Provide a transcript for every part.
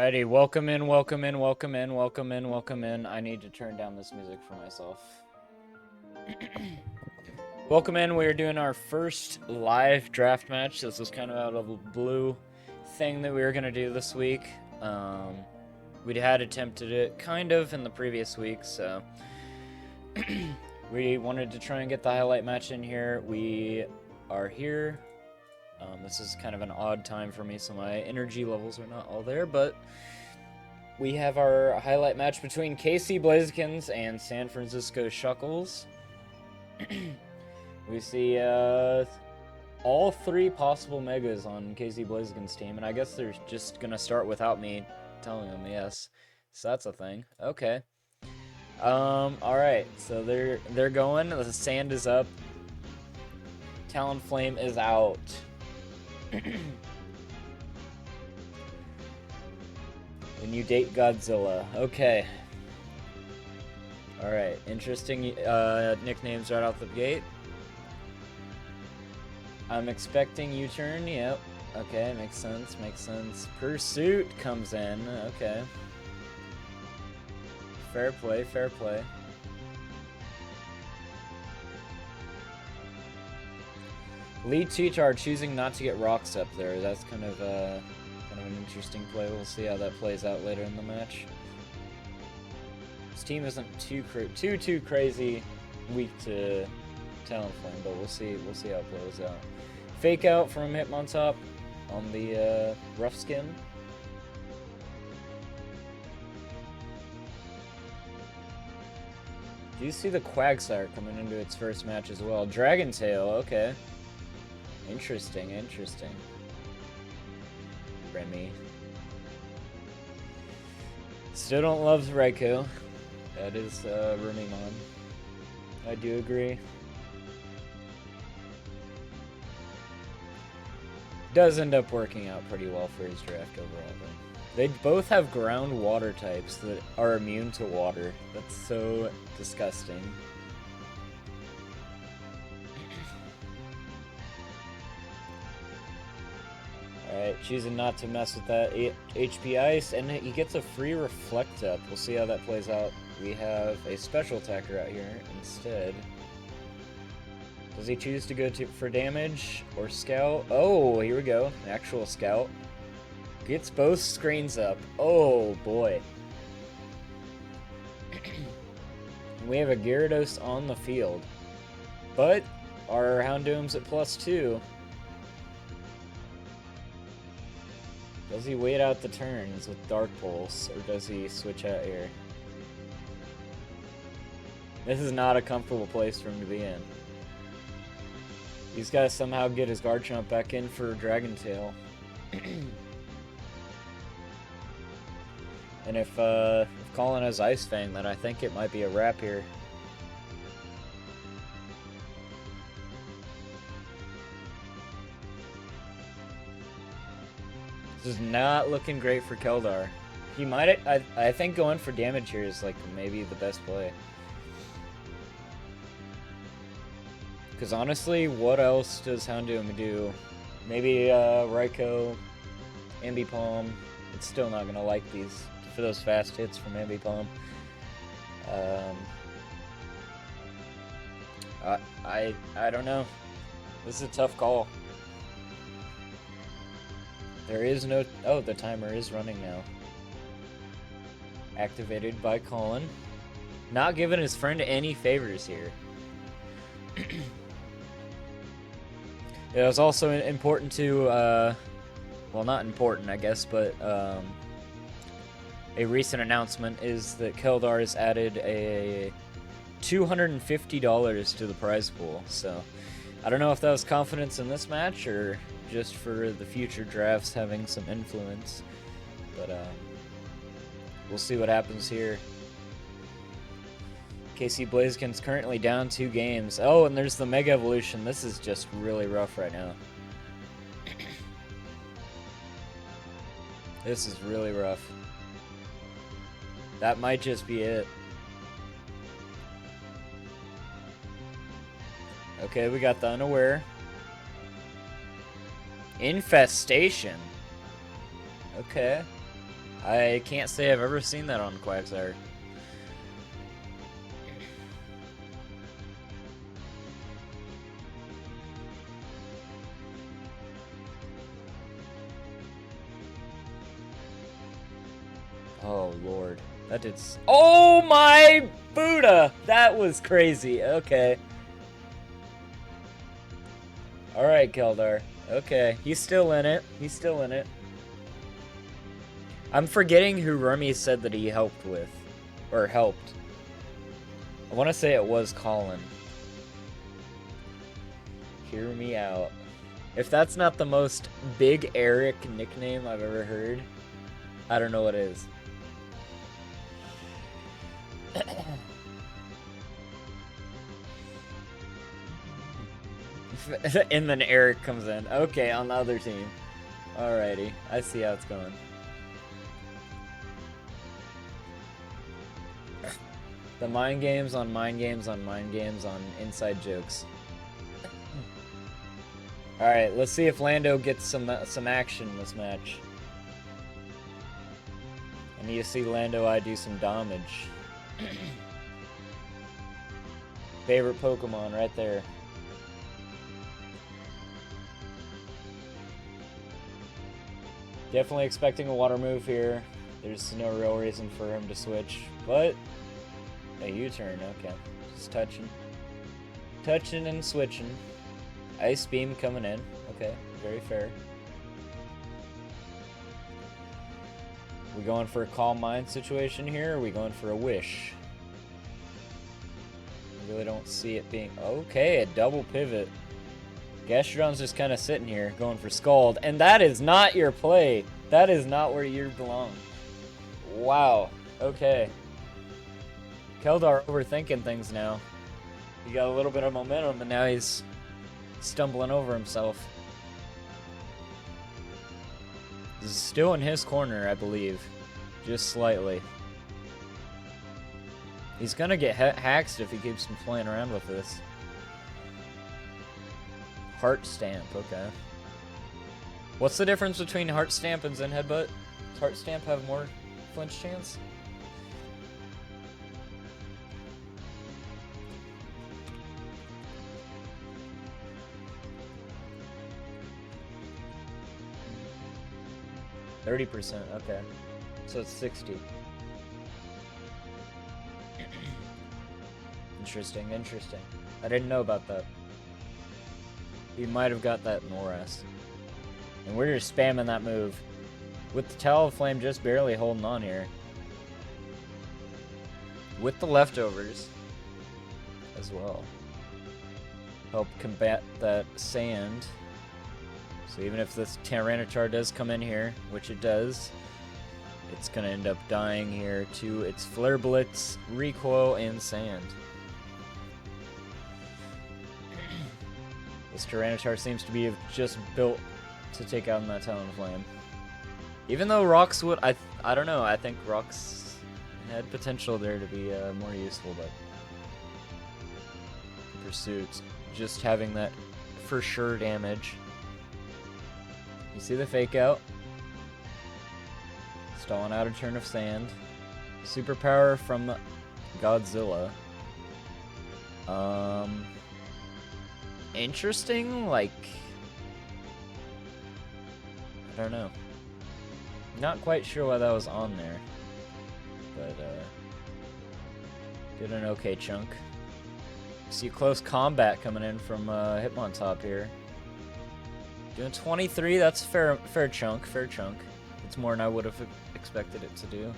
Alrighty, welcome in, welcome in, welcome in, welcome in, welcome in. I need to turn down this music for myself. Welcome in, we're doing our first live draft match. This was kind of out of the blue thing that we were going to do this week. We had attempted it kind of in the previous week, so we wanted to try and get the highlight match in here. We are here. This is kind of an odd time for me, so my energy levels are not all there, but we have our highlight match between KC Blazikens and San Francisco Shuckles. We see all three possible megas on KC Blazikens' team, and I guess they're just going to start without me telling them yes. So that's a thing. Okay. Alright, so they're going. The sand is up. Talonflame is out. When you date Godzilla. Okay. Alright, interesting nicknames right out the gate. I'm expecting U-turn, yep. Okay, makes sense, makes sense. Pursuit comes in, okay. Fair play, fair play. Lead Teachar choosing not to get rocks up there. That's kind of an interesting play. We'll see how that plays out later in the match. This team isn't too crazy weak to Talonflame, but we'll see how it plays out. Fake out from Hitmontop on the rough skin. Do you see the Quagsire coming into its first match as well? Dragon Tail, okay. Interesting, interesting. Remy. Still don't love Raikou. That is Remimon. I do agree. Does end up working out pretty well for his draft overall, though. They both have ground water types that are immune to water. That's so disgusting. Alright, choosing not to mess with that HP Ice, and he gets a free Reflect Up. We'll see how that plays out. We have a special attacker out here instead. Does he choose to go for damage or scout? Oh, here we go. An actual scout. Gets both screens up. Oh, boy. We have a Gyarados on the field. But our Houndoom's at +2. Does he wait out the turns with Dark Pulse, or does he switch out here? This is not a comfortable place for him to be in. He's got to somehow get his Garchomp back in for Dragon Tail. And if Colin has Ice Fang, then I think it might be a wrap here. This is not looking great for Keldar. He might, I think going for damage here is like maybe the best play. Because honestly, what else does Houndoom do? Maybe Raikou, Ambipom. It's still not gonna like these for those fast hits from Ambipom. I don't know. This is a tough call. There is no... Oh, the timer is running now. Activated by Colin. Not giving his friend any favors here. It was also important to... well, not important, I guess, but... a recent announcement is that Keldar has added a $250 to the prize pool. So, I don't know if that was confidence in this match or... just for the future drafts having some influence, but we'll see what happens here. KC Blaziken's currently down 2 games. Oh, and there's the Mega Evolution. This is just really rough right now. This is really rough. That might just be it. Okay, we got the Unaware. Infestation. Okay. I can't say I've ever seen that on Quagsire. Oh, Lord. That did oh my Buddha! That was crazy. Okay. Alright, Keldar. Okay. He's still in it. He's still in it. I'm forgetting who Remy said that he helped with. Or helped. I want to say it was Colin. Hear me out. If that's not the most Big Eric nickname I've ever heard, I don't know what is. And then Eric comes in. Okay, on the other team. Alrighty, I see how it's going. The mind games on mind games on mind games on inside jokes. Alright, let's see if Lando gets some action in this match. I need to see Lando I do some damage. Favorite Pokemon right there. Definitely expecting a water move here. There's no real reason for him to switch, but a U-turn, okay. Just touching. Touching and switching. Ice Beam coming in. Okay, very fair. We going for a Calm Mind situation here, or are we going for a Wish? I really don't see it being... Okay, a double pivot. Gastrodon's just kind of sitting here, going for Scald, and that is not your play. That is not where you belong. Wow. Okay. Keldar overthinking things now. He got a little bit of momentum, and now he's stumbling over himself. This is still in his corner, I believe. Just slightly. He's gonna get haxed if he keeps playing around with this. Heart Stamp, okay. What's the difference between Heart Stamp and Zen Headbutt? Does Heart Stamp have more flinch chance? %, okay. So it's 60. Interesting, interesting. I didn't know about that. He might have got that Noras. And we're just spamming that move. With the Talonflame just barely holding on here. With the leftovers as well. Help combat that sand. So even if this Tyranitar does come in here, which it does, it's going to end up dying here to its Flare Blitz, Recoil, and Sand. This Tyranitar seems to be just built to take out that Talonflame. Even though Rocks would, I don't know, I think Rocks had potential there to be more useful, but Pursuit, just having that for sure damage. You see the fake out? Stalling out a turn of Sand. Superpower from Godzilla. Interesting, like... I don't know. Not quite sure why that was on there. But, did an okay chunk. See close combat coming in from Hitmontop here. Doing 23, that's fair chunk, fair chunk. It's more than I would have expected it to do.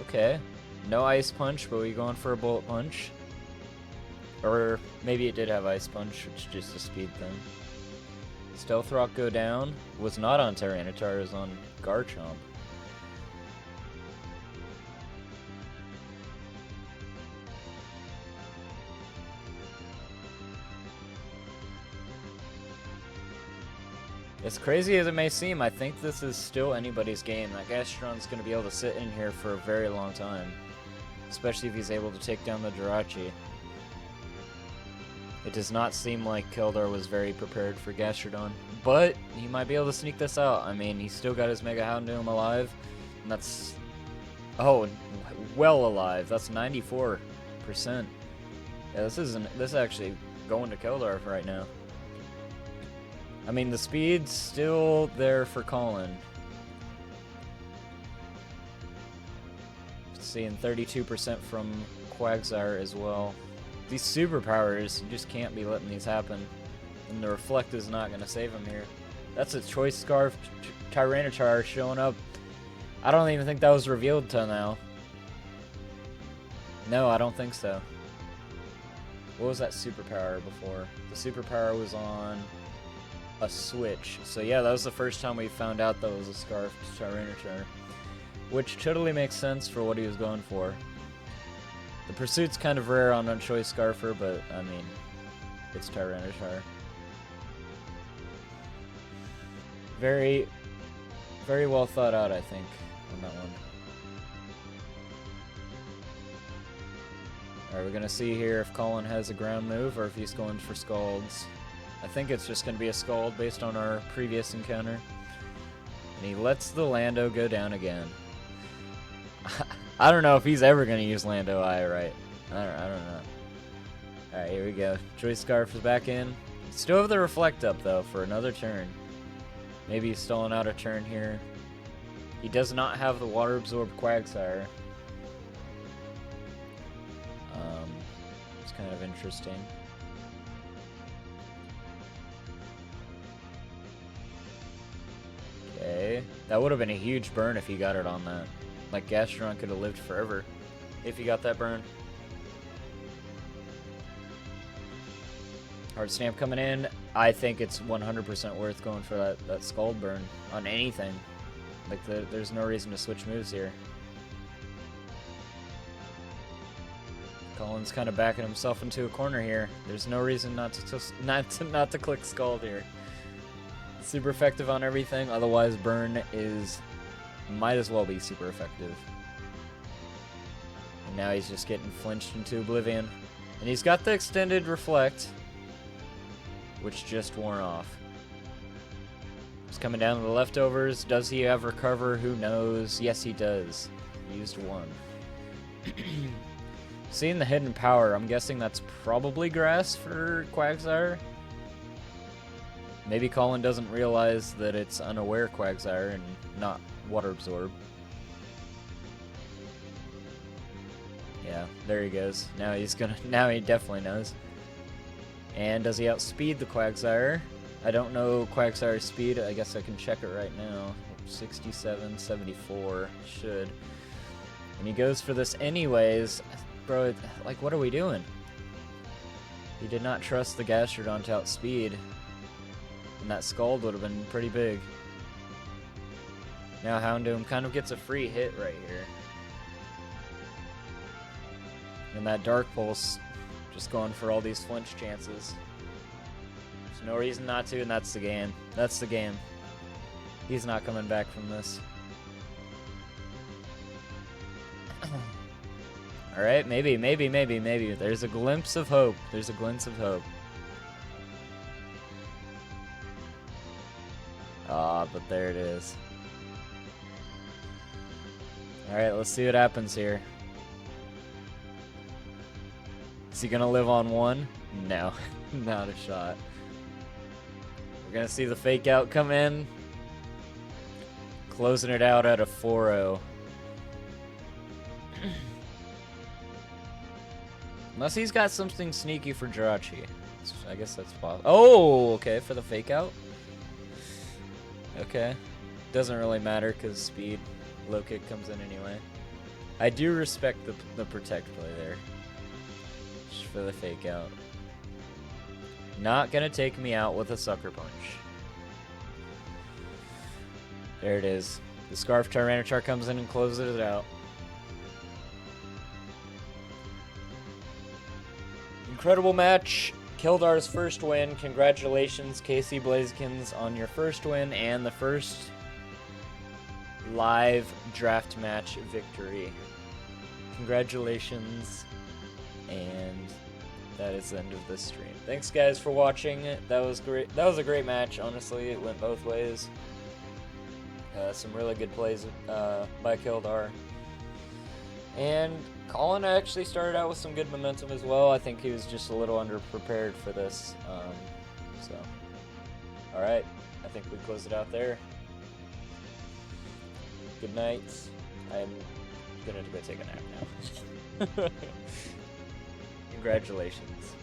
Okay. No Ice Punch, but we going for a Bullet Punch. Or maybe it did have Ice Punch, which is just a speed thing. Stealth Rock go down. Was not on Tyranitar, it was on Garchomp. As crazy as it may seem, I think this is still anybody's game. That Gastron's going to be able to sit in here for a very long time. Especially if he's able to take down the Jirachi. It does not seem like Keldar was very prepared for Gastrodon, but he might be able to sneak this out. I mean, he's still got his Mega Houndoom alive, and that's... Oh, well alive. That's 94%. Yeah, this is actually going to Keldar right now. I mean, the speed's still there for Colin. Seeing 32% from Quagsire as well. These superpowers, you just can't be letting these happen. And the Reflect is not going to save him here. That's a Choice Scarf Tyranitar showing up. I don't even think that was revealed till now. No, I don't think so. What was that superpower before? The superpower was on a switch. So yeah, that was the first time we found out that was a Scarf Tyranitar. Which totally makes sense for what he was going for. The Pursuit's kind of rare on Unchoice Scarfer, but I mean, it's Tyranitar. Very, very well thought out, I think, on that one. Alright, we're gonna see here if Colin has a ground move or if he's going for Scalds. I think it's just gonna be a Scald based on our previous encounter. And he lets the Lando go down again. I don't know if he's ever going to use Lando Eye right. I don't know. Alright, here we go. Choice Scarf is back in. Still have the Reflect up, though, for another turn. Maybe he's stalling out a turn here. He does not have the Water Absorbed Quagsire. It's kind of interesting. Okay. That would have been a huge burn if he got it on that. Like, Gastrodon could have lived forever if he got that burn. Hard Stamp coming in. I think it's 100% worth going for that Scald burn on anything. Like, there's no reason to switch moves here. Colin's kind of backing himself into a corner here. There's no reason not to click Scald here. Super effective on everything. Otherwise, burn might as well be super effective. And now he's just getting flinched into oblivion. And he's got the extended Reflect, which just wore off. He's coming down to the leftovers. Does he have Recover? Who knows? Yes, he does. He used one. Seeing the hidden power, I'm guessing that's probably Grass for Quagsire. Maybe Colin doesn't realize that it's Unaware Quagsire and not Water Absorb. Yeah, there he goes. Now he definitely knows. And does he outspeed the Quagsire? I don't know Quagsire's speed. I guess I can check it right now. 67, 74, should. And he goes for this anyways. Bro, like, what are we doing? He did not trust the Gastrodon to outspeed. And that Scald would have been pretty big. Now Houndoom kind of gets a free hit right here. And that Dark Pulse just going for all these flinch chances. There's no reason not to, and that's the game. That's the game. He's not coming back from this. Alright, maybe. There's a glimpse of hope. There's a glimpse of hope. Ah, but there it is. Alright, let's see what happens here. Is he gonna live on one? No, not a shot. We're gonna see the fake out come in. Closing it out at a 4-0. Unless he's got something sneaky for Jirachi. I guess that's possible. Oh, okay, for the fake out. Okay. Doesn't really matter because speed. Low kick comes in anyway. I do respect the protect play there. Just for the fake out. Not gonna take me out with a sucker punch. There it is. The Scarf Tyranitar comes in and closes it out. Incredible match. Keldar's first win. Congratulations, KC Blazikens, on your first win and the first live draft match victory. Congratulations, and that is the end of this stream. Thanks, guys, for watching. That was great. That was a great match, honestly. It went both ways. Some really good plays by Kildar. And Colin actually started out with some good momentum as well. I think he was just a little underprepared for this. So, all right. I think we close it out there. Good night. I'm gonna go take a nap now. Congratulations.